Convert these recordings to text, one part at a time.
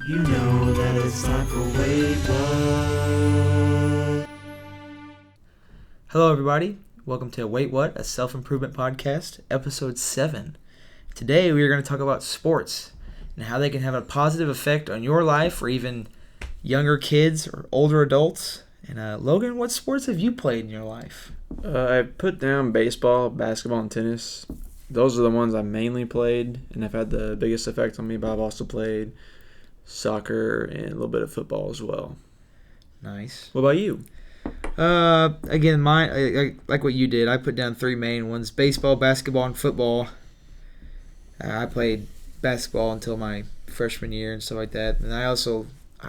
You know that it's time for Wait What? Hello, everybody. Welcome to Wait What, a self-improvement podcast, Episode 7. Today, we are going to talk about sports and how they can have a positive effect on your life or even younger kids or older adults. And Logan, what sports have you played in your life? I put down baseball, basketball, and tennis. Those are the ones I mainly played and have had the biggest effect on me, but I've also played soccer and a little bit of football as well. Nice. What about you? Again, mine, like what you did, I put down three main ones: baseball, basketball, and football. I played basketball until my freshman year and stuff like that. And I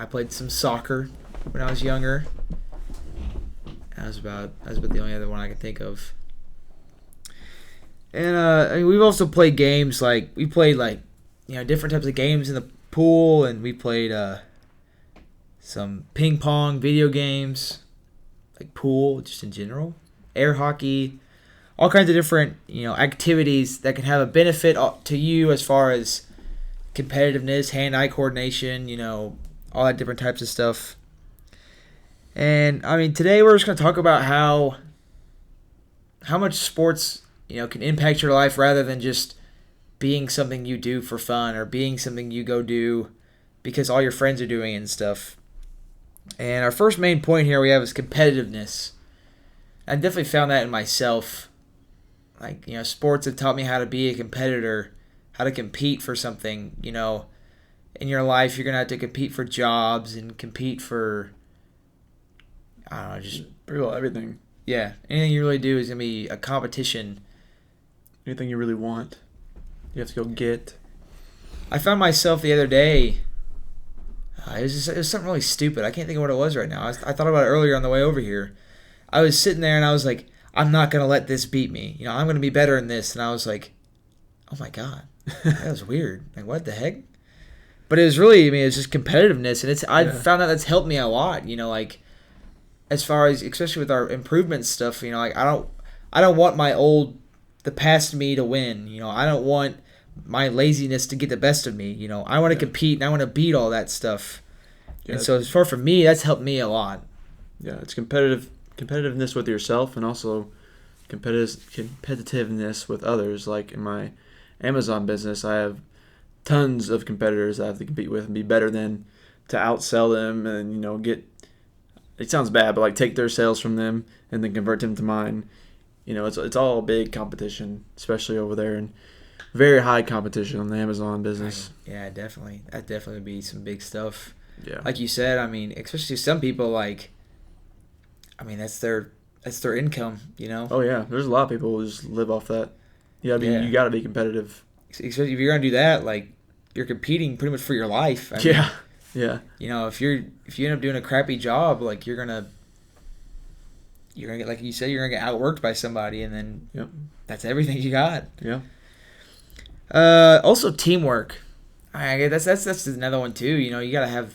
played some soccer when I was younger. That was about the only other one I can think of. And we've also played games we played different types of games in the pool, and we played some ping pong, video games, like pool, just in general, air hockey, all kinds of different activities that can have a benefit to you as far as competitiveness, hand-eye coordination, all that different types of stuff. And I mean, today we're just going to talk about how much sports can impact your life rather than just being something you do for fun or being something you go do because all your friends are doing it and stuff. And our first main point here we have is competitiveness. I definitely found that in myself. Sports have taught me how to be a competitor, how to compete for something. In your life, you're going to have to compete for jobs and compete for, I don't know, just pretty well everything. Yeah, anything you really do is going to be a competition. Anything you really want, you have to go get. I found myself the other day, it was something really stupid. I can't think of what it was right now. I thought about it earlier on the way over here. I was sitting there and I was like, I'm not going to let this beat me. I'm going to be better in this. And I was like, oh my God, that was weird. Like, what the heck? But it was really, it's just competitiveness. And I found out that's helped me a lot, as far as, especially with our improvement stuff, I don't want the past me to win. I don't want my laziness to get the best of me. I want to compete and I want to beat all that stuff. Yeah. And so as far for me, that's helped me a lot. Yeah, it's competitiveness with yourself and also competitiveness with others. Like in my Amazon business, I have tons of competitors I have to compete with and be better than, to outsell them and get. It sounds bad, but take their sales from them and then convert them to mine. It's all big competition, especially over there, and very high competition on the Amazon business. Yeah, definitely. That definitely would be some big stuff. Yeah. Like you said, especially some people that's their income, Oh yeah, there's a lot of people who just live off that. You got to be competitive. Especially if you're gonna do that, you're competing pretty much for your life. Yeah. If you end up doing a crappy job, you're gonna get, like you said, you're gonna get outworked by somebody, and then that's everything you got. Yeah. Also teamwork. I guess that's another one too. You gotta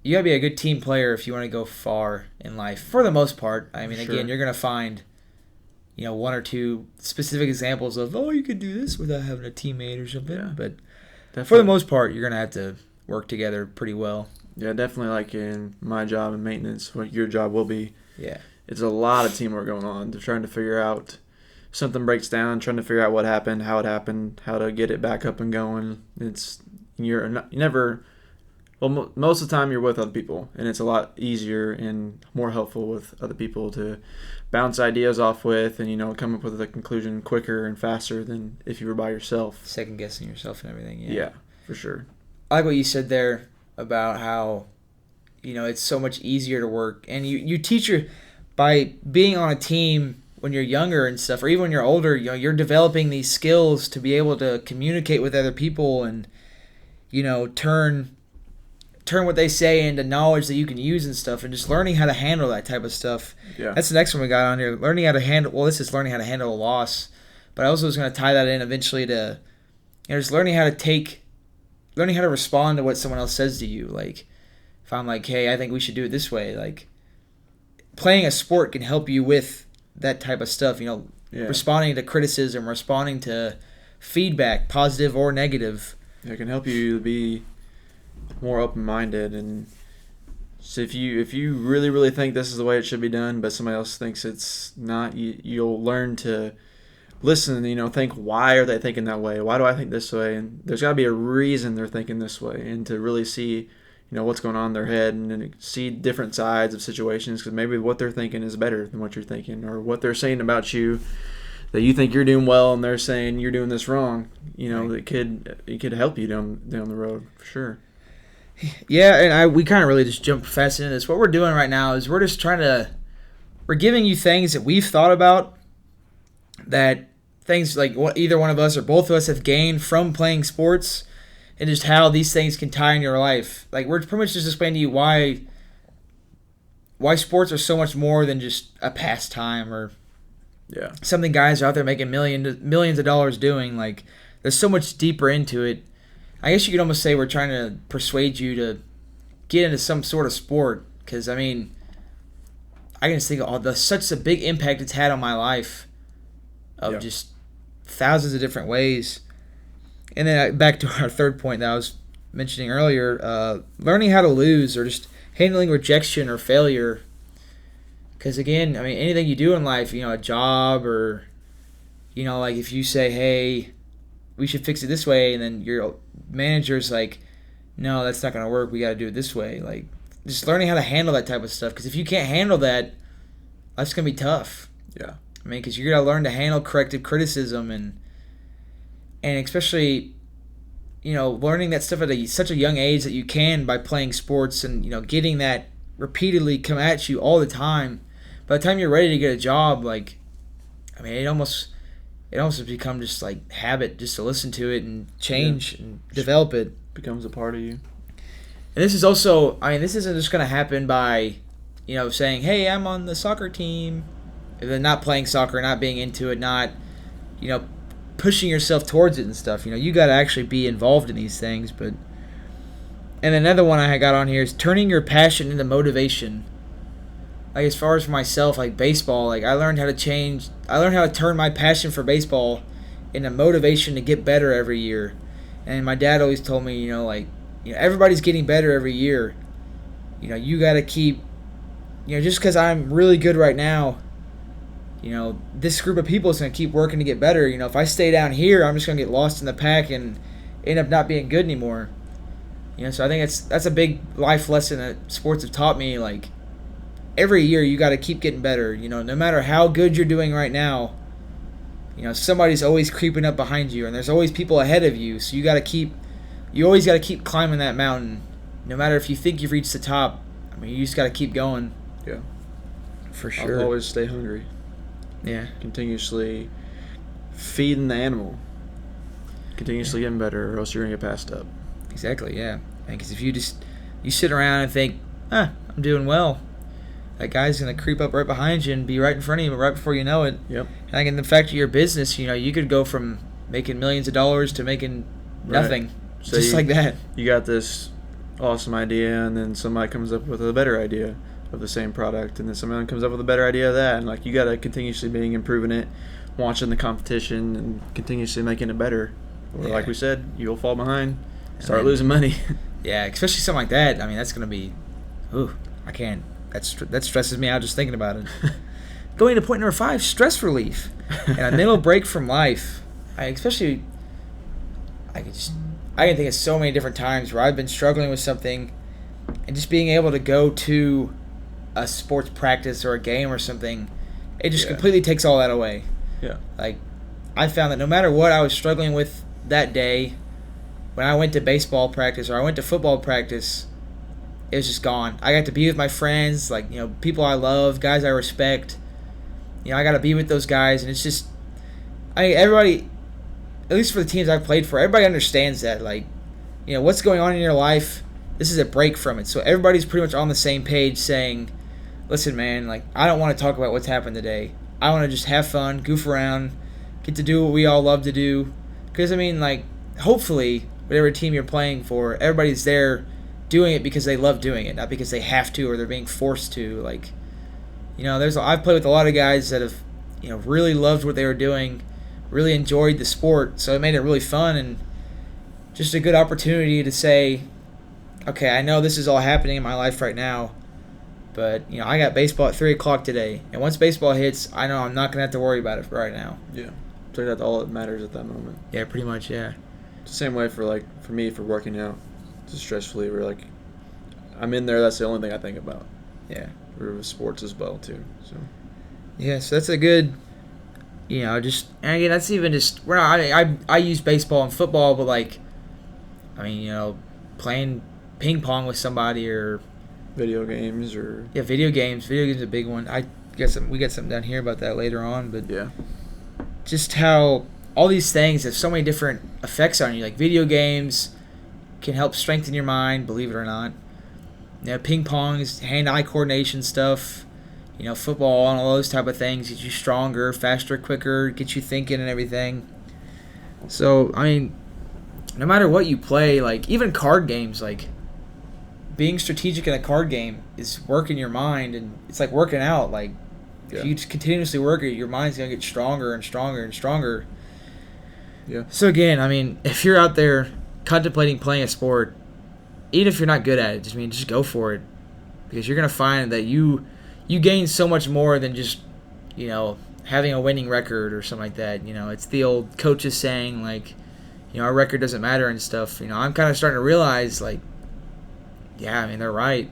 be a good team player if you want to go far in life. For the most part, Sure. Again, you're gonna find one or two specific examples of you could do this without having a teammate or something. Yeah. But definitely. For the most part, you're gonna have to work together pretty well. Yeah, definitely. Like in my job in maintenance, what your job will be. Yeah. It's a lot of teamwork going on. They're trying to figure out something breaks down, trying to figure out what happened, how it happened, how to get it back up and going. Most of the time you're with other people, and it's a lot easier and more helpful with other people to bounce ideas off with and come up with a conclusion quicker and faster than if you were by yourself. Second guessing yourself and everything. Yeah, for sure. I like what you said there about how it's so much easier to work, and you teach by being on a team when you're younger and stuff, or even when you're older, you're developing these skills to be able to communicate with other people and turn what they say into knowledge that you can use and stuff, and just learning how to handle that type of stuff. Yeah. That's the next one we got on here. Learning how to handle. Well, this is learning how to handle a loss, but I also was going to tie that in eventually to just learning how to respond to what someone else says to you. If I'm like, hey, I think we should do it this way. Playing a sport can help you with that type of stuff. Responding to criticism, responding to feedback, positive or negative. It can help you be more open-minded. And so if you really, really think this is the way it should be done, but somebody else thinks it's not, you'll learn to listen, think, why are they thinking that way? Why do I think this way? And there's got to be a reason they're thinking this way, and to really see, what's going on in their head, and then see different sides of situations, because maybe what they're thinking is better than what you're thinking, or what they're saying about you that you think you're doing well and they're saying you're doing this wrong. It could help you down the road for sure. Yeah, and we kind of really just jumped fast into this. What we're doing right now is we're giving you things that we've thought about, that things like what either one of us or both of us have gained from playing sports, and just how these things can tie in your life. Like, we're pretty much just explaining to you why sports are so much more than just a pastime or something guys are out there making millions of dollars doing. Like, there's so much deeper into it. I guess you could almost say we're trying to persuade you to get into some sort of sport, because I can just think of such a big impact it's had on my life, of just thousands of different ways. And then back to our third point that I was mentioning earlier, learning how to lose, or just handling rejection or failure. Because again, anything you do in life, a job, or, like if you say, hey, we should fix it this way, and then your manager's like, no, that's not going to work, we got to do it this way. Like, just learning how to handle that type of stuff. Because if you can't handle that, life's going to be tough. Yeah. Because you're going to learn to handle corrective criticism, and especially, learning that stuff at such a young age that you can by playing sports, and, getting that repeatedly come at you all the time. By the time you're ready to get a job, it almost has become just like habit, just to listen to it and change and develop it. Becomes a part of you. And this is also, this isn't just going to happen by, saying, hey, I'm on the soccer team, and then not playing soccer, not being into it, not, pushing yourself towards it and stuff. You got to actually be involved in these things. And another one I got on here is turning your passion into motivation. Like, as far as for myself, like baseball, like I learned how to turn my passion for baseball into motivation to get better every year. And my dad always told me, everybody's getting better every year. You got to keep, just because I'm really good right now, this group of people is going to keep working to get better. If I stay down here, I'm just going to get lost in the pack and end up not being good anymore. So I think that's a big life lesson that sports have taught me. Like, every year you got to keep getting better. No matter how good you're doing right now, somebody's always creeping up behind you, and there's always people ahead of you. So you always got to keep climbing that mountain. No matter if you think you've reached the top, you just got to keep going. Yeah, for sure. I'll always stay hungry. Yeah, continuously feeding the animal, continuously getting better, or else you're gonna get passed up. Exactly. Yeah, because if you sit around and think, I'm doing well, that guy's going to creep up right behind you and be right in front of you right before you know it. Yep. And in the fact of your business, you could go from making millions of dollars to making nothing. Right. So just like that. You got this awesome idea, and then somebody comes up with a better idea of the same product, and then someone comes up with a better idea of that. And you got to continuously being improving it, watching the competition, and continuously making it better. Or like we said, you'll fall behind, start losing money. Yeah, especially something like that. That's going to be, I can't. That stresses me out just thinking about it. Going to point number 5, stress relief, and a mental break from life. I can think of so many different times where I've been struggling with something, and just being able to go to a sports practice or a game or something, it just completely takes all that away. Yeah. I found that no matter what I was struggling with that day, when I went to baseball practice or I went to football practice, it was just gone. I got to be with my friends, people I love, guys I respect. I got to be with those guys, and it's just, everybody, at least for the teams I've played for, everybody understands that. What's going on in your life, this is a break from it. So everybody's pretty much on the same page saying, listen, man, I don't want to talk about what's happened today. I want to just have fun, goof around, get to do what we all love to do. Because, hopefully, whatever team you're playing for, everybody's there doing it because they love doing it, not because they have to or they're being forced to. I've played with a lot of guys that have, really loved what they were doing, really enjoyed the sport, so it made it really fun and just a good opportunity to say, okay, I know this is all happening in my life right now, but I got baseball at 3 o'clock today, and once baseball hits, I know I'm not gonna have to worry about it right now. Yeah. So that's all that matters at that moment. Yeah, pretty much. Yeah. It's the same way for me for working out. It's a stress reliever. I'm in there. That's the only thing I think about. Yeah. For sports as well too. So. Yeah, so that's a good. Just and again, that's even just. Well, I use baseball and football, but playing ping pong with somebody or Video games or. yeah, video games. Video games is a big one. We got something down here about that later on, but Yeah. just how all these things have so many different effects on you. Like video games can help strengthen your mind, believe it or not. Ping pong is hand-eye coordination stuff. Football and all those type of things get you stronger, faster, quicker, get you thinking and everything. So, no matter what you play, even card games, being strategic in a card game is working your mind, and it's like working out. If you just continuously work it, your mind's going to get stronger and stronger and stronger. Yeah. So again, if you're out there contemplating playing a sport, even if you're not good at it, just go for it, because you're going to find that you gain so much more than just having a winning record or something like that. It's the old coaches saying our record doesn't matter and stuff. I'm kind of starting to realize they're right.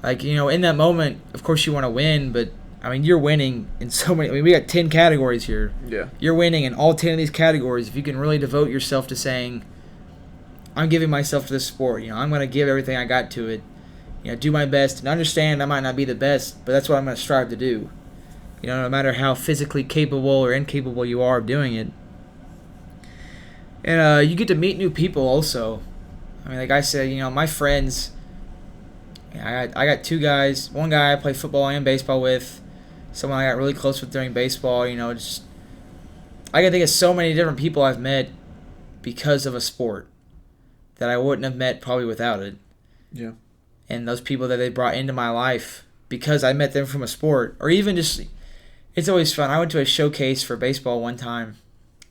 In that moment, of course you want to win, but you're winning in so many. We got 10 categories here. Yeah. You're winning in all 10 of these categories if you can really devote yourself to saying, I'm giving myself to this sport. I'm going to give everything I got to it. Do my best and understand I might not be the best, but that's what I'm going to strive to do. No matter how physically capable or incapable you are of doing it. And you get to meet new people also. Like I said, my friends, I got 2 guys. One guy I play football and baseball with. Someone I got really close with during baseball. I can think of so many different people I've met because of a sport that I wouldn't have met probably without it. Yeah. And those people that they brought into my life because I met them from a sport, or even just, it's always fun. I went to a showcase for baseball one time,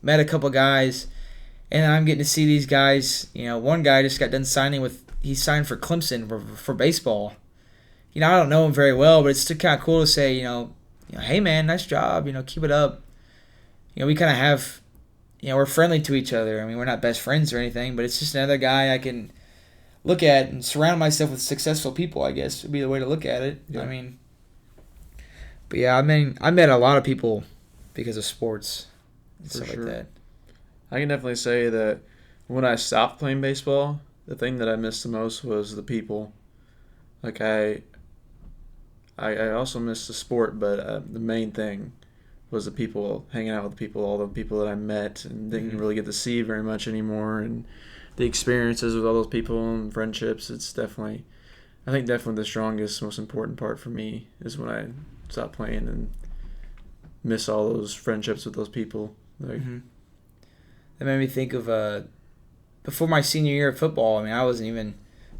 met a couple guys, and I'm getting to see these guys. One guy just got done he signed for Clemson for baseball. I don't know him very well, but it's still kind of cool to say, hey man, nice job, keep it up. We kind of have, we're friendly to each other. We're not best friends or anything, but it's just another guy I can look at and surround myself with successful people, I guess would be the way to look at it. Yeah. But yeah, I met a lot of people because of sports and For stuff sure. like that. I can definitely say that when I stopped playing baseball, the thing that I missed the most was the people. I also missed the sport, but the main thing was the people, hanging out with the people, all the people that I met and didn't really get to see very much anymore, and the experiences with all those people and friendships. It's definitely the strongest, most important part for me is when I stop playing and miss all those friendships with those people. That made me think of before my senior year of football. I wasn't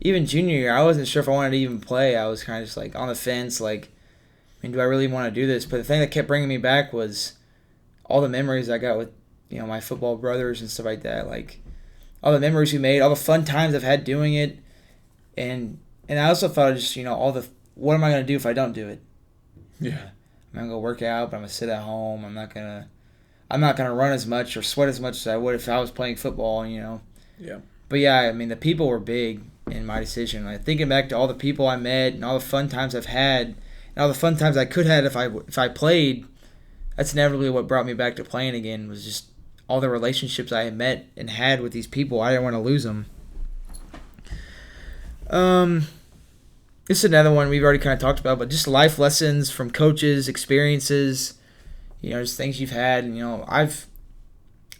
even junior year. I wasn't sure if I wanted to even play. I was kind of just on the fence. Do I really want to do this? But the thing that kept bringing me back was all the memories I got with my football brothers and stuff like that. All the memories we made, all the fun times I've had doing it, and I also thought of just what am I gonna do if I don't do it? Yeah. I'm gonna go work out, but I'm gonna sit at home. I'm not gonna run as much or sweat as much as I would if I was playing football. Yeah. But yeah, the people were big in my decision. Thinking back to all the people I met and all the fun times I've had, and all the fun times I could have if I played. That's inevitably what brought me back to playing again. Was just all the relationships I had met and had with these people. I didn't want to lose them. This is another one we've already kind of talked about, but just life lessons from coaches, experiences, just things you've had.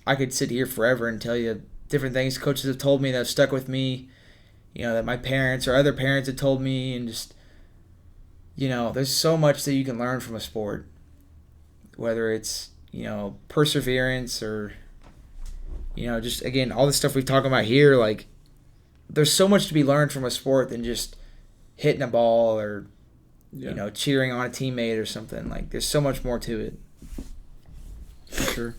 I could sit here forever and tell you different things coaches have told me that have stuck with me, that my parents or other parents have told me, and just, there's so much that you can learn from a sport, whether it's, perseverance or, just, again, all the stuff we've talked about here. There's so much to be learned from a sport than just hitting a ball or, cheering on a teammate or something. There's so much more to it. For sure.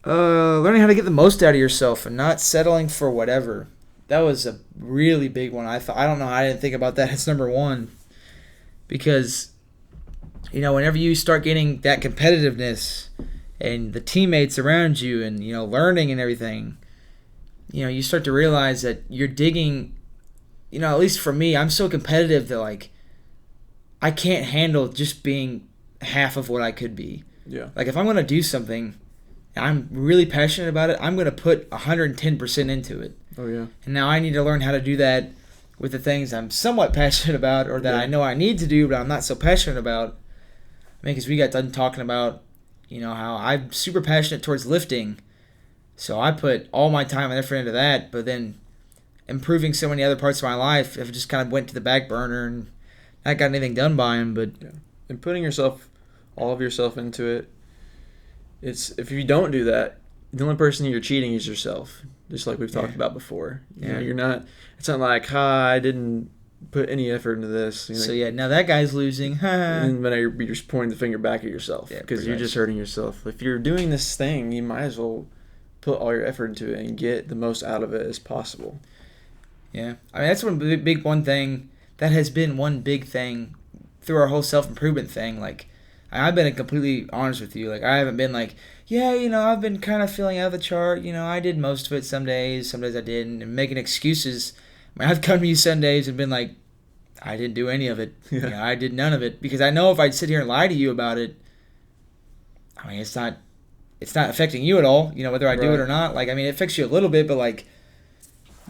Learning how to get the most out of yourself and not settling for whatever. that was a really big one. I don't know. I didn't think about that as number one because, whenever you start getting that competitiveness and the teammates around you and, learning and everything, you start to realize that you're digging, at least for me, I'm so competitive that, like, I can't handle just being half of what I could be. Yeah. Like, if I'm going to do something, I'm really passionate about it, I'm going to put 110% into it. Oh, yeah. And now I need to learn how to do that with the things I'm somewhat passionate about or that I know I need to do but I'm not so passionate about. I mean, because we got done talking about, how I'm super passionate towards lifting. So I put all my time and effort into that, but then improving so many other parts of my life, it just kind of went to the back burner and not got anything done by him. But and putting all of yourself into it, if you don't do that, the only person you're cheating is yourself, just like we've talked about before. You're not. It's not like, I didn't put any effort into this. So now that guy's losing. And then you're just pointing the finger back at yourself because you're just hurting yourself. If you're doing this thing, you might as well put all your effort into it and get the most out of it as possible. Yeah, I mean that's one thing that has been one big thing through our whole self-improvement thing. Like, I've been completely honest with you. Like, I haven't been like, I've been kind of feeling out of the chart. I did most of it some days I didn't, and making excuses. I mean, I've come to you some days and been like, I didn't do any of it. Yeah. I did none of it because I know if I'd sit here and lie to you about it, I mean, it's not affecting you at all. Whether I do it or not. Like, I mean, it affects you a little bit, but like,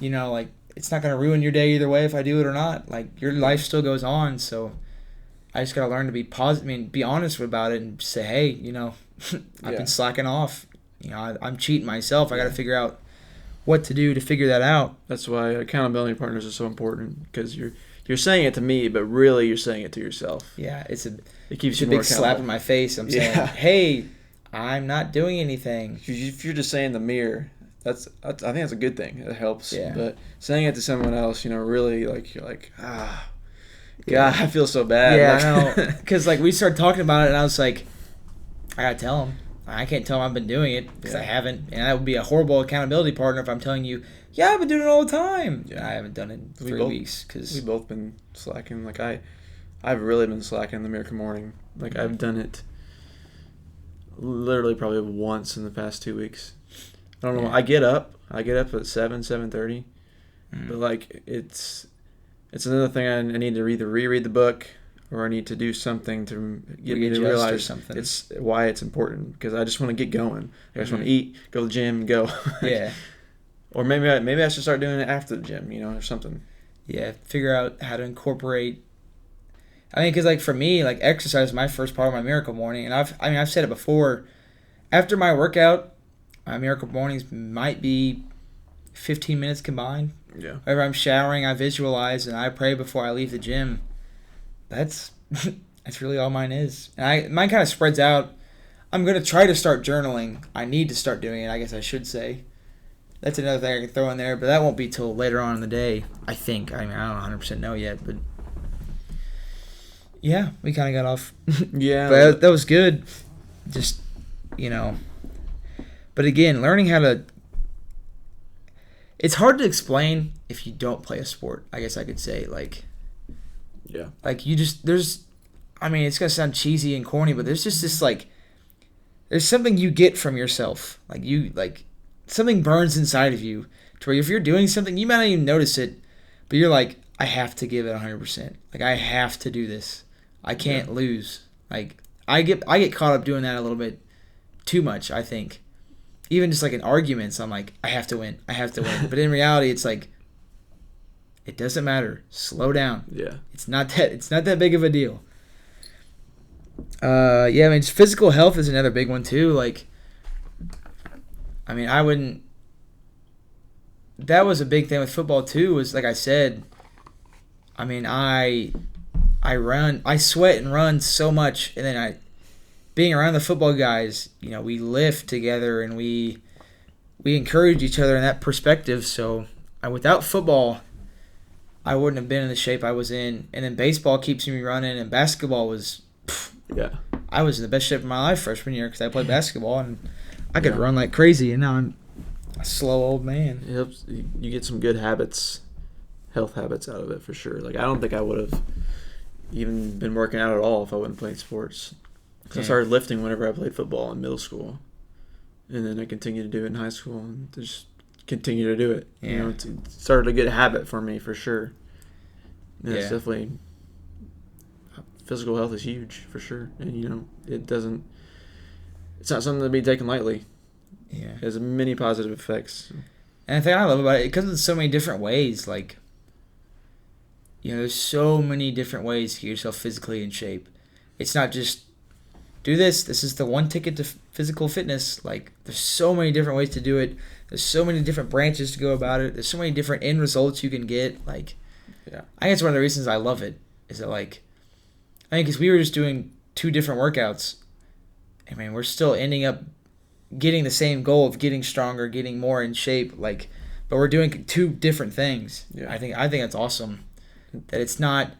like it's not gonna ruin your day either way if I do it or not. Like, your life still goes on, so. I just gotta learn to be positive. I mean, be honest about it and say, hey, I've been slacking off. I'm cheating myself. I gotta figure out what to do to figure that out. That's why accountability partners are so important because you're saying it to me, but really you're saying it to yourself. Yeah, it keeps you a more big slap in my face. I'm saying, hey, I'm not doing anything. If you're just saying the mirror, I think that's a good thing. It helps. Yeah. But saying it to someone else, really like you're like God, I feel so bad. Yeah, I know. Because, like, we started talking about it, and I was like, I gotta tell him. I can't tell him I've been doing it, because I haven't. And that would be a horrible accountability partner if I'm telling you, I've been doing it all the time. Yeah. I haven't done it in 3 weeks. Cause we've both been slacking. Like, I've really been slacking in the Miracle Morning. Like, I've done it literally probably once in the past 2 weeks. I don't know. I get up at 7:30. But, like, it's another thing I need to either reread the book or I need to do something to get me to realize it's why it's important because I just want to get going. I just want to eat, go to the gym, go. Yeah. Or maybe I should start doing it after the gym, or something. Yeah, figure out how to incorporate. I mean, because like for me, like exercise is my first part of my Miracle Morning, and I've said it before. After my workout, my Miracle Mornings might be 15 minutes combined. Yeah. Whenever I'm showering, I visualize and I pray before I leave the gym. That's really all mine is. And mine kind of spreads out. I'm going to try to start journaling. I need to start doing it, I guess I should say. That's another thing I can throw in there, but that won't be till later on in the day, I think. I mean, I don't 100% know yet, but yeah, we kind of got off. Yeah. But that was good. Just, But again, learning how to... It's hard to explain if you don't play a sport, I guess I could say. Like, yeah. Like, it's going to sound cheesy and corny, but there's just this, like... There's something you get from yourself. Something burns inside of you to where if you're doing something, you might not even notice it, but you're like, I have to give it 100%. Like, I have to do this. I can't lose. Like, I get caught up doing that a little bit too much, I think. Even just like in arguments, I'm like, I have to win. But in reality, it's like, it doesn't matter. Slow down. Yeah. It's not that big of a deal. Physical health is another big one too. Like, that was a big thing with football too, was like I said, I sweat and run so much, and then being around the football guys, we lift together and we encourage each other in that perspective. So without football, I wouldn't have been in the shape I was in. And then baseball keeps me running, and basketball was, I was in the best shape of my life freshman year because I played basketball and I could run like crazy. And now A slow old man. It helps. You get some good habits, health habits out of it for sure. Like I don't think I would have even been working out at all if I wouldn't play sports. Because I started lifting whenever I played football in middle school, and then I continued to do it in high school, and just continue to do it. Yeah. You know, it started a good habit for me for sure. And it's definitely, physical health is huge for sure, and you know it's not something to be taken lightly. Yeah. It has many positive effects. And the thing I love about it comes in so many different ways. Like, you know, there's so many different ways to get yourself physically in shape. It's not just do this. This is the one ticket to physical fitness. Like, there's so many different ways to do it. There's so many different branches to go about it. There's so many different end results you can get. Like, Yeah. I think it's one of the reasons I love it. Is that, like, I think because we were just doing 2 different workouts. I mean, we're still ending up getting the same goal of getting stronger, getting more in shape. Like, but we're doing 2 different things. Yeah. I think it's awesome that it's not.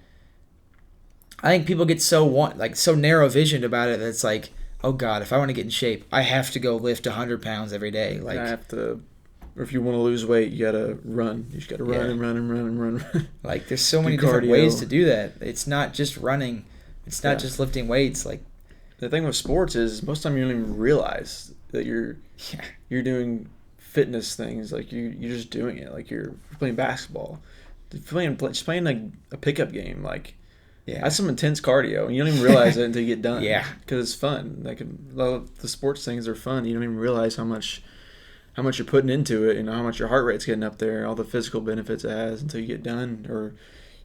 I think people get so narrow visioned about it that it's like, oh God, if I want to get in shape, I have to go lift 100 pounds every day. Like, I have to, or if you want to lose weight, you gotta run. You just gotta run and run and run and run. Like, there's so many different ways to do that. It's not just running. It's not just lifting weights. Like, the thing with sports is most of the time you don't even realize that you're doing fitness things. Like you're just doing it. Like you're playing basketball, just playing a pickup game. Like, that's some intense cardio, and you don't even realize it until you get done. Yeah, because it's fun. Like a lot of the sports things are fun. You don't even realize how much you're putting into it. You know how much your heart rate's getting up there, all the physical benefits it has until you get done, or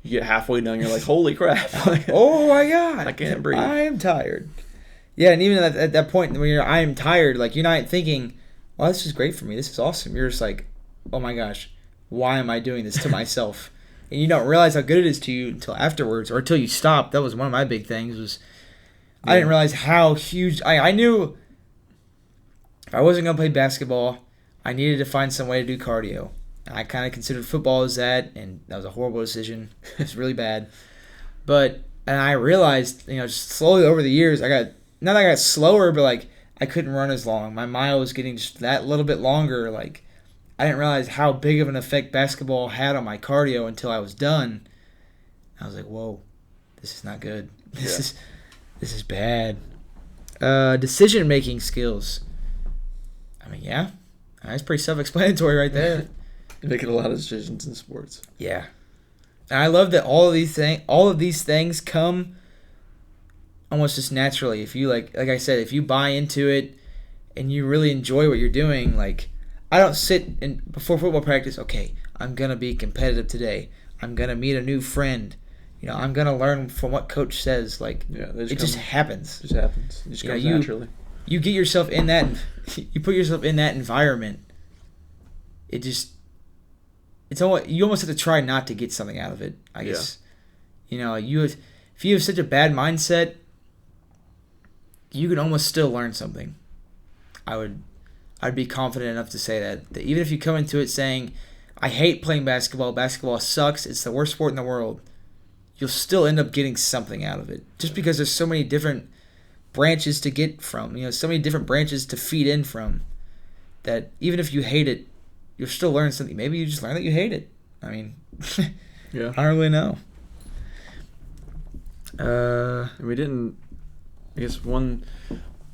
you get halfway done. You're like, holy crap! Like, oh my God, I can't breathe. I am tired. Yeah, and even at that point when I am tired, like, you're not thinking, well, this is great for me. This is awesome. You're just like, oh my gosh, why am I doing this to myself? And you don't realize how good it is to you until afterwards, or until you stop. That was one of my big things. I didn't realize how huge. I knew if I wasn't gonna play basketball, I needed to find some way to do cardio. And I kind of considered football as that, and that was a horrible decision. It was really bad. And I realized, just slowly over the years, I got slower, but like I couldn't run as long. My mile was getting just that little bit longer. Like, I didn't realize how big of an effect basketball had on my cardio until I was done. I was like, whoa, this is not good. This is bad. Decision-making skills. I mean, that's pretty self-explanatory right there. You're making a lot of decisions in sports. Yeah. And I love that all of these things come almost just naturally. If you like I said, if you buy into it and you really enjoy what you're doing, like, I don't sit before football practice, okay, I'm going to be competitive today. I'm going to meet a new friend. I'm going to learn from what coach says. Like, it just happens. It just happens. It just comes naturally. You get yourself in that, you put yourself in that environment. You almost have to try not to get something out of it, I guess. If you have such a bad mindset, you can almost still learn something. I'd be confident enough to say that even if you come into it saying, I hate playing basketball sucks, it's the worst sport in the world, you'll still end up getting something out of it. Just because there's so many different branches to get from, so many different branches to feed in from, that even if you hate it, you'll still learn something. Maybe you just learn that you hate it. I mean, I don't really know. We didn't. I guess one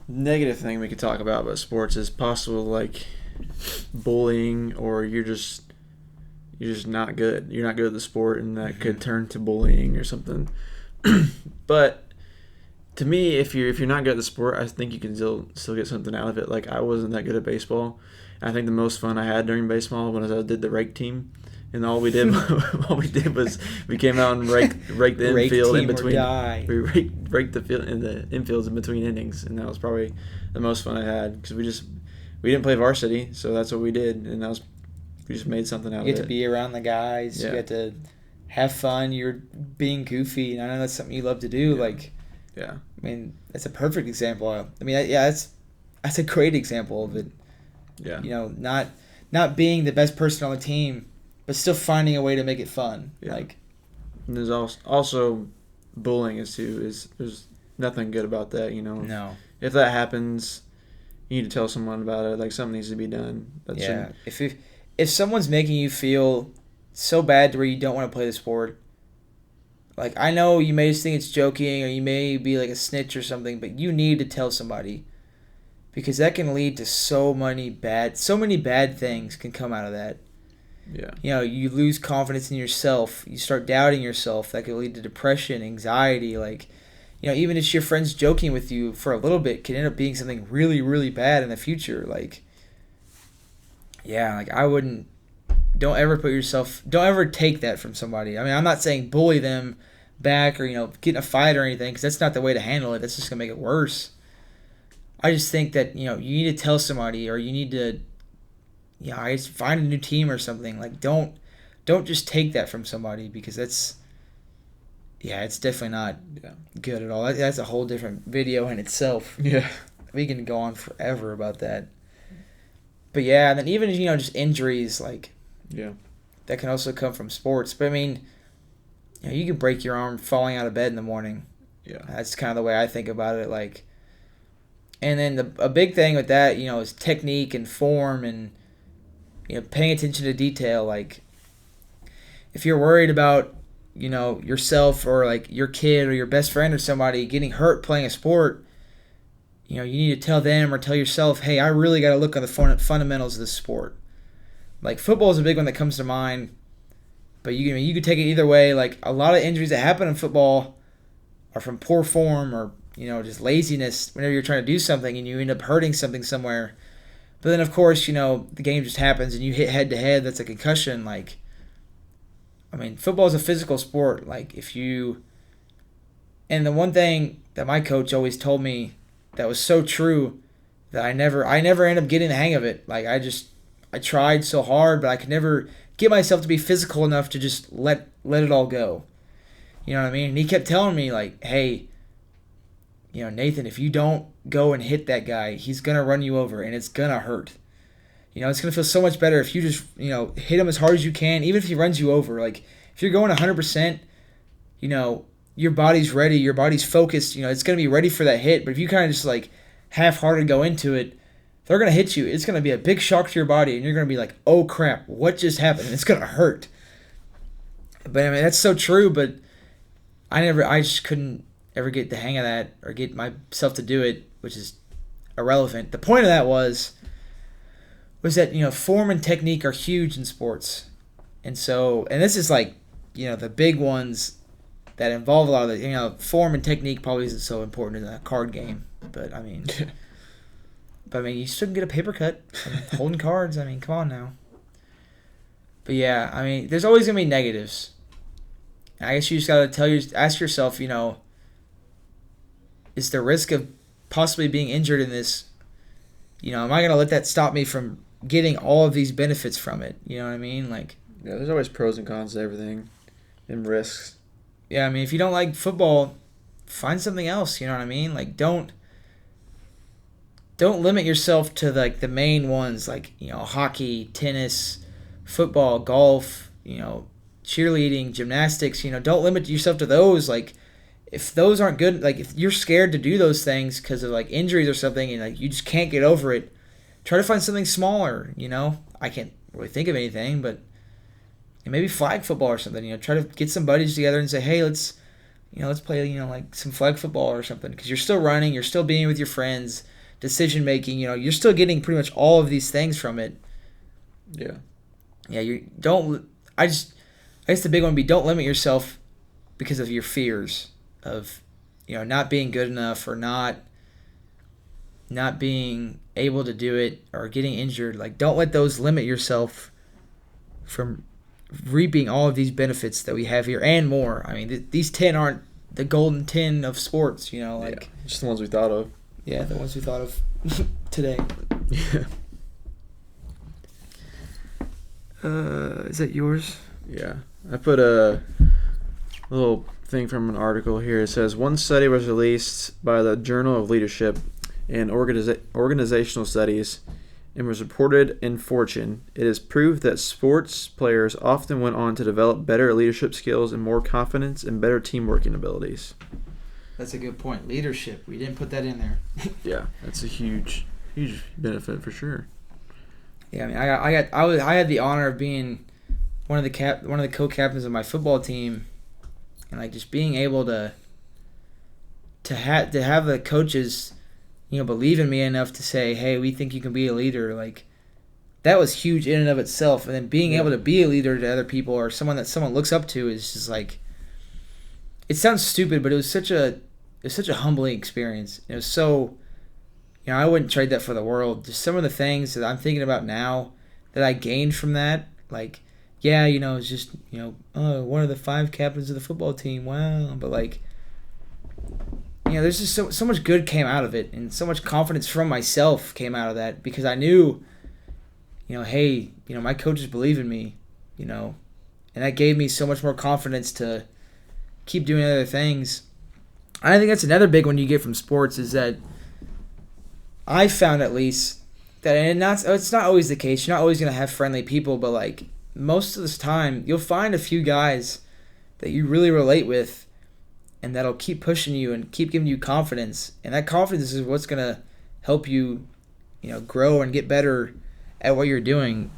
negative thing we could talk about sports is possible, like, bullying, or you're just not good. You're not good at the sport, and that could turn to bullying or something. But to me, if you're not good at the sport, I think you can still get something out of it. Like, I wasn't that good at baseball. I think the most fun I had during baseball was I did the rake team, and all we did was we came out and raked the infield in between. We raked the field in the infields in between innings, and that was probably the most fun I had, because we didn't play varsity, so that's what we did, and we just made something out of it. You get to be around the guys. Yeah. You get to have fun. You're being goofy, and I know that's something you love to do. Yeah. I mean, that's a perfect example. I mean, that's a great example of it. Yeah. Not being the best person on the team, but still finding a way to make it fun. Yeah. And there's also bullying there's nothing good about that. No. If that happens, you need to tell someone about it. Like something needs to be done. Yeah. If someone's making you feel so bad to where you don't want to play the sport, like I know you may just think it's joking or you may be like a snitch or something, but you need to tell somebody because that can lead to so many bad things can come out of that. Yeah. You know, you lose confidence in yourself. You start doubting yourself. That could lead to depression, anxiety. Like, you know, even if your friend's joking with you for a little bit, can end up being something really, really bad in the future. Like, yeah, like I wouldn't. Don't ever take that from somebody. I mean, I'm not saying bully them back or, you know, get in a fight or anything because that's not the way to handle it. That's just going to make it worse. I just think that, you know, you need to tell somebody or you need to, you know, I just find a new team or something. Like, don't just take that from somebody because it's definitely not good at all. That's a whole different video in itself. Yeah. We can go on forever about that. But yeah, and then even, you know, just injuries, like, yeah, that can also come from sports. But I mean, you know, you can break your arm falling out of bed in the morning. Yeah. That's kind of the way I think about it. Like, and then a big thing with that, you know, is technique and form and, you know, paying attention to detail. Like, if you're worried about, you know, yourself or like your kid or your best friend or somebody getting hurt playing a sport, you know, you need to tell them or tell yourself, hey, I really got to look on the fundamentals of this sport. Like, football is a big one that comes to mind, but you could take it either way. Like, a lot of injuries that happen in football are from poor form or, you know, just laziness whenever you're trying to do something and you end up hurting something somewhere. But then, of course, you know, the game just happens and you hit head-to-head. That's a concussion. Like, I mean, football is a physical sport. Like, and the one thing that my coach always told me that was so true that I never end up getting the hang of it. Like, I tried so hard, but I could never get myself to be physical enough to just let it all go. You know what I mean? And he kept telling me, like, hey, you know, Nathan, if you don't go and hit that guy, he's going to run you over, and it's going to hurt. You know, it's going to feel so much better if you just, you know, hit him as hard as you can, even if he runs you over. Like, if you're going 100%, you know, your body's ready, your body's focused, you know, it's going to be ready for that hit. But if you kind of just, like, half-hearted go into it, they're going to hit you. It's going to be a big shock to your body, and you're going to be like, oh, crap, what just happened? And it's going to hurt. But, I mean, that's so true, but I just couldn't ever get the hang of that or get myself to do it, which is irrelevant. The point of that was that, you know, form and technique are huge in sports. And this is like, you know, the big ones that involve a lot of the, you know, form and technique probably isn't so important in a card game. But, I mean... But, I mean, you still can get a paper cut holding cards. I mean, come on now. But, yeah, I mean, there's always going to be negatives. I guess you just got to ask yourself, you know, is the risk of possibly being injured in this, you know, am I going to let that stop me from getting all of these benefits from it? You know what I mean? Like, yeah, there's always pros and cons to everything and risks. Yeah, I mean, if you don't like football, find something else, you know what I mean? Like, don't limit yourself to, like, the main ones, like, you know, hockey, tennis, football, golf, you know, cheerleading, gymnastics, you know, don't limit yourself to those. Like, if those aren't good, like, if you're scared to do those things because of, like, injuries or something and, like, you just can't get over it, try to find something smaller, you know? I can't really think of anything, but maybe flag football or something, you know, try to get some buddies together and say, hey, let's play, you know, like, some flag football or something, because you're still running, you're still being with your friends, decision making, you know, you're still getting pretty much all of these things from it. Yeah. Yeah, I guess the big one would be don't limit yourself because of your fears of, you know, not being good enough or not being able to do it or getting injured. Like, don't let those limit yourself from reaping all of these benefits that we have here and more. I mean, these 10 aren't the golden 10 of sports, you know, like, just the ones we thought of. Yeah, the ones we thought of today. Yeah. Is that yours? Yeah. I put a little thing from an article here. It says, one study was released by the Journal of Leadership and Organizational Studies and was reported in Fortune. It has proved that sports players often went on to develop better leadership skills and more confidence and better teamworking abilities. That's a good point. Leadership. We didn't put that in there. Yeah, that's a huge huge benefit for sure. Yeah, I mean, I had the honor of being one of the co-captains of my football team, and like just being able to have the coaches, believe in me enough to say, hey, we think you can be a leader. Like that was huge in and of itself, and then being able to be a leader to other people or someone that someone looks up to is just like. It sounds stupid, but it was such a humbling experience. It was so, I wouldn't trade that for the world. Just some of the things that I'm thinking about now that I gained from that, like, it's just, one of the 5 captains of the football team. Wow, but like, there's just so much good came out of it, and so much confidence from myself came out of that because I knew, hey, my coaches believe in me, and that gave me so much more confidence to keep doing other things. I think that's another big one you get from sports is that I found at least that, and it's not always the case. You're not always going to have friendly people, but like most of this time, you'll find a few guys that you really relate with and that'll keep pushing you and keep giving you confidence. And that confidence is what's going to help you, grow and get better at what you're doing,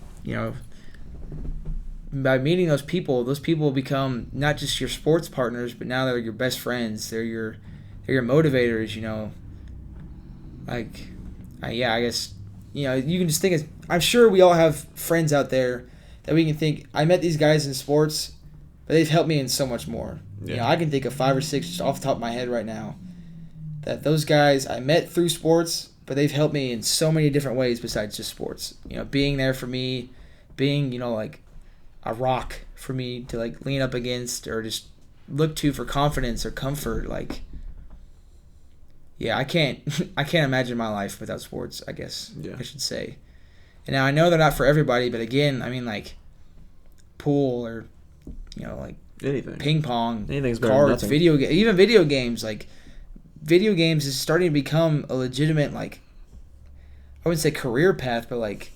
By meeting those people become not just your sports partners, but now they're your best friends. They're your motivators. I guess you can just think. I'm sure we all have friends out there that we can think. I met these guys in sports, but they've helped me in so much more. Yeah. I can think of 5 or 6 just off the top of my head right now. That those guys I met through sports, but they've helped me in so many different ways besides just sports. Being there for me, being like a rock for me to like lean up against or just look to for confidence or comfort. Like, I can't imagine my life without sports, I guess I should say. And now I know they're not for everybody, but again, I mean like pool or like anything, ping pong, anything's better cards, than nothing. even video games. Like video games is starting to become a legitimate, like, I wouldn't say career path, but like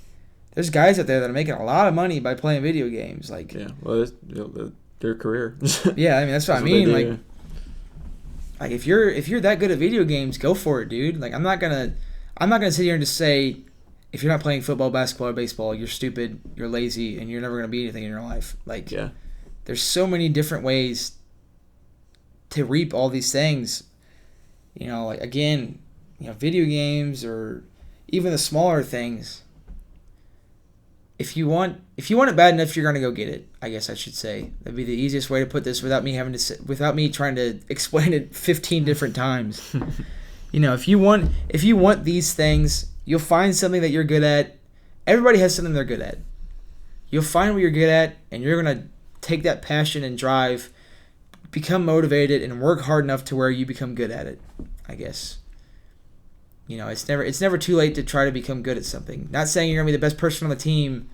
there's guys out there that are making a lot of money by playing video games. Like, well, their career. Yeah, I mean that's what I mean. Like if you're that good at video games, go for it, dude. Like I'm not gonna sit here and just say if you're not playing football, basketball, or baseball, you're stupid, you're lazy, and you're never gonna be anything in your life. Like there's so many different ways to reap all these things. Like again, video games or even the smaller things. If you want it bad enough, you're gonna go get it. I guess I should say that'd be the easiest way to put this without me trying to explain it 15 different times. If you want these things, you'll find something that you're good at. Everybody has something they're good at. You'll find what you're good at, and you're gonna take that passion and drive, become motivated, and work hard enough to where you become good at it. I guess. It's never too late to try to become good at something. Not saying you're gonna be the best person on the team,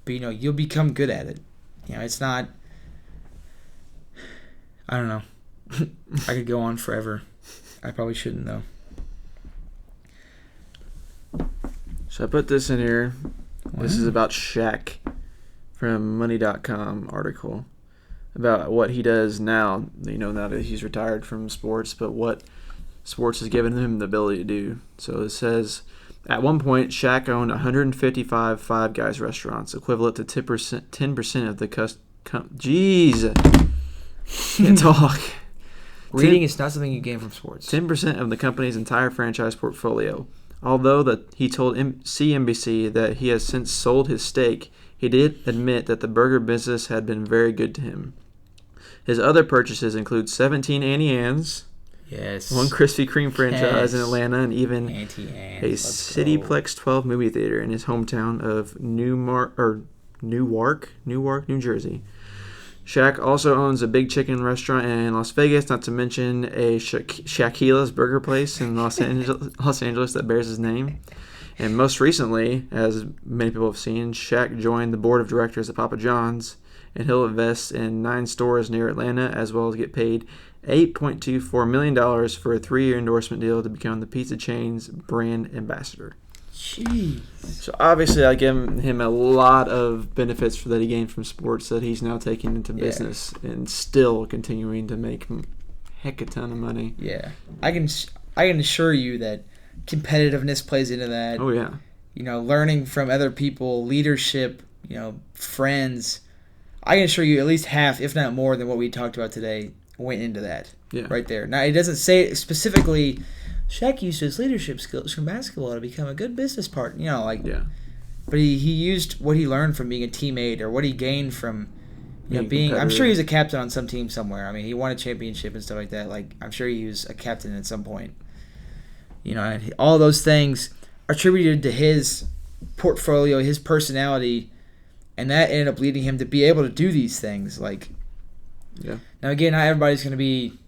but you'll become good at it. It's not. I don't know. I could go on forever. I probably shouldn't though. So I put this in here. Wow. This is about Shaq from Money.com article about what he does now. Now that he's retired from sports, but what sports has given him the ability to do. So it says, at one point, Shaq owned 155 Five Guys restaurants, equivalent to 10% of the Jeez. Can't talk. Reading is not something you gain from sports. 10% of the company's entire franchise portfolio. Although he told CNBC that he has since sold his stake, he did admit that the burger business had been very good to him. His other purchases include 17 Auntie Anne's, yes, one Krispy Kreme franchise in Atlanta, and even a Cityplex 12 movie theater in his hometown of Newark, New Jersey. Shaq also owns a Big Chicken restaurant in Las Vegas, not to mention a Shaquila's burger place in Los Angeles that bears his name. And most recently, as many people have seen, Shaq joined the board of directors at Papa John's, and he'll invest in 9 stores near Atlanta, as well as get paid $8.24 million for a 3-year endorsement deal to become the pizza chain's brand ambassador. Jeez. So obviously I give him a lot of benefits that he gained from sports that he's now taking into business and still continuing to make a heck a ton of money. Yeah. I can assure you that competitiveness plays into that. Oh yeah. Learning from other people, leadership, friends. I can assure you at least half, if not more, than what we talked about today went into that. Yeah. Right there. Now, it doesn't say specifically, Shaq used his leadership skills from basketball to become a good business partner. Yeah. But he used what he learned from being a teammate or what he gained from being. I'm sure competitive. he's a captain on some team somewhere. I mean, he won a championship and stuff like that. Like, I'm sure he was a captain at some point. And all those things are attributed to his portfolio, his personality, and that ended up leading him to be able to do these things. Like, Yeah. now again, not everybody's going to be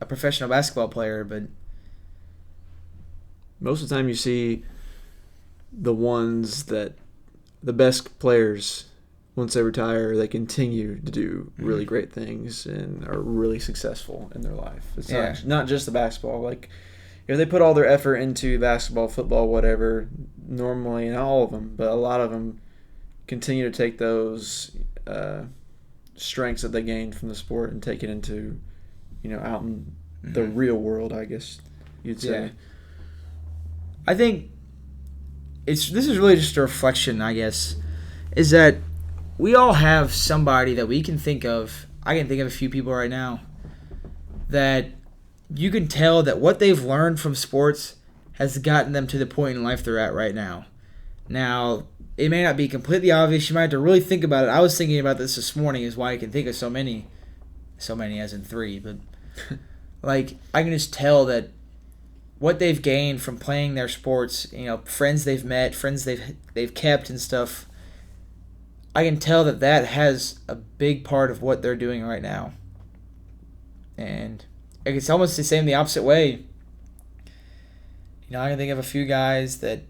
a professional basketball player, but Most of the time you see the best players, once they retire, they continue to do really great things and are really successful in their life. It's not just the basketball. Like, if they put all their effort into basketball, football, whatever, normally, not all of them, but a lot of them continue to take those strengths that they gained from the sport and take it into, out in the real world, I guess you'd say. Yeah. I think this is really just a reflection, I guess, is that we all have somebody that we can think of. I can think of a few people right now that you can tell that what they've learned from sports has gotten them to the point in life they're at right now. Now, it may not be completely obvious. You might have to really think about it. I was thinking about this morning, is why I can think of so many as in 3, but like, I can just tell that what they've gained from playing their sports, friends they've met, friends they've kept and stuff, I can tell that has a big part of what they're doing right now. And it's almost the same the opposite way. I can think of a few guys just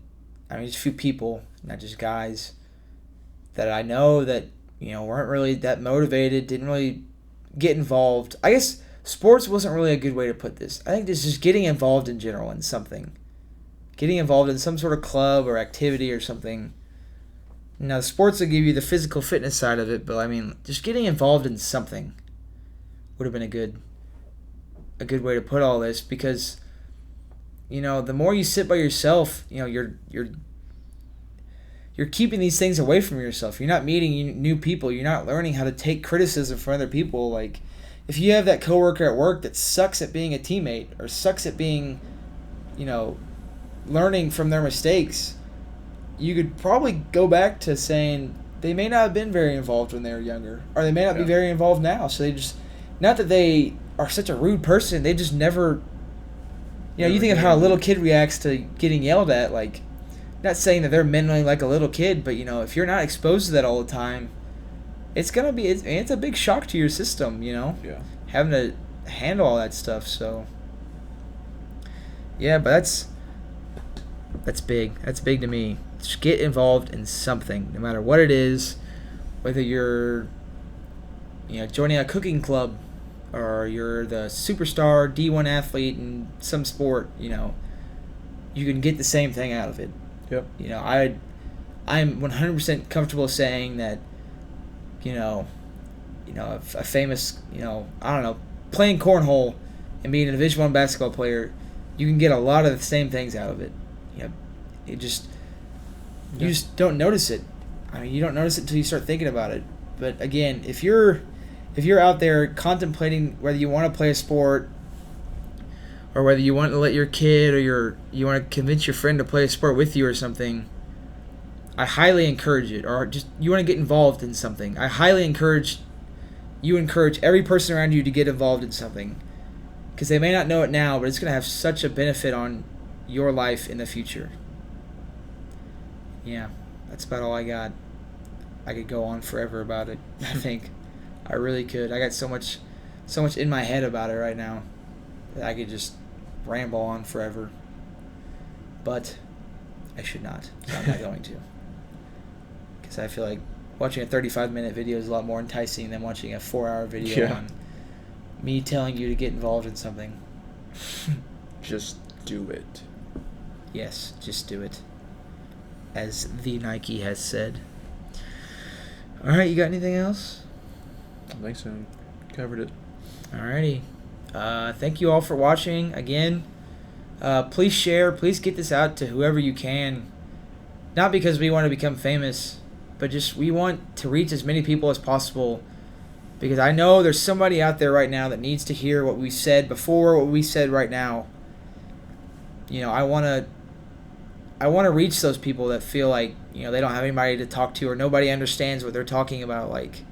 a few people, not just guys, that I know that, weren't really that motivated, didn't really get involved. I guess sports wasn't really a good way to put this. I think this is just getting involved in general in something. Getting involved in some sort of club or activity or something. Now, sports will give you the physical fitness side of it, but I mean, just getting involved in something would have been a good way to put all this, because, the more you sit by yourself, you're keeping these things away from yourself. You're not meeting new people. You're not learning how to take criticism from other people. Like, if you have that coworker at work that sucks at being a teammate or sucks at being, learning from their mistakes, you could probably go back to saying they may not have been very involved when they were younger, or they may not be very involved now. So they just, not that they are such a rude person, they just never, you think of how a little kid reacts to getting yelled at. Like, not saying that they're mentally like a little kid, but if you're not exposed to that all the time, it's gonna be it's a big shock to your system, Yeah. having to handle all that stuff. So yeah, but that's big. That's big to me. Just get involved in something, no matter what it is, whether you're joining a cooking club, or you're the superstar D1 athlete in some sport. You can get the same thing out of it. Yep. I'm 100% comfortable saying that, a famous, I don't know, playing cornhole and being a Division I basketball player, you can get a lot of the same things out of it. You just don't notice it. I mean, you don't notice it until you start thinking about it. But again, if you're out there contemplating whether you want to play a sport, or whether you want to let your kid or you want to convince your friend to play a sport with you or something, I highly encourage it. Or just you want to get involved in something, I highly encourage every person around you to get involved in something, because they may not know it now, but it's going to have such a benefit on your life in the future. Yeah, that's about all I got. I could go on forever about it. I think I really could. I got so much in my head about it right now that I could just ramble on forever. But I should not. So I'm not going to. Because I feel like watching a 35-minute video is a lot more enticing than watching a 4-hour video on me telling you to get involved in something. Just do it. Yes, just do it. As the Nike has said. Alright, you got anything else? I think so. Covered it. Alrighty. Thank you all for watching. Again, Please share. Please get this out to whoever you can. Not because we want to become famous, but just we want to reach as many people as possible. Because I know there's somebody out there right now that needs to hear what we said before, what we said right now. I want to reach those people that feel like, they don't have anybody to talk to or nobody understands what they're talking about. Like,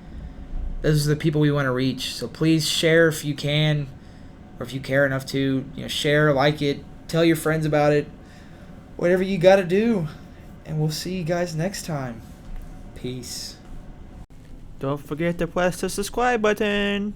those are the people we want to reach. So please share if you can, or if you care enough to, share, like it, tell your friends about it, whatever you got to do. And we'll see you guys next time. Peace. Don't forget to press the subscribe button.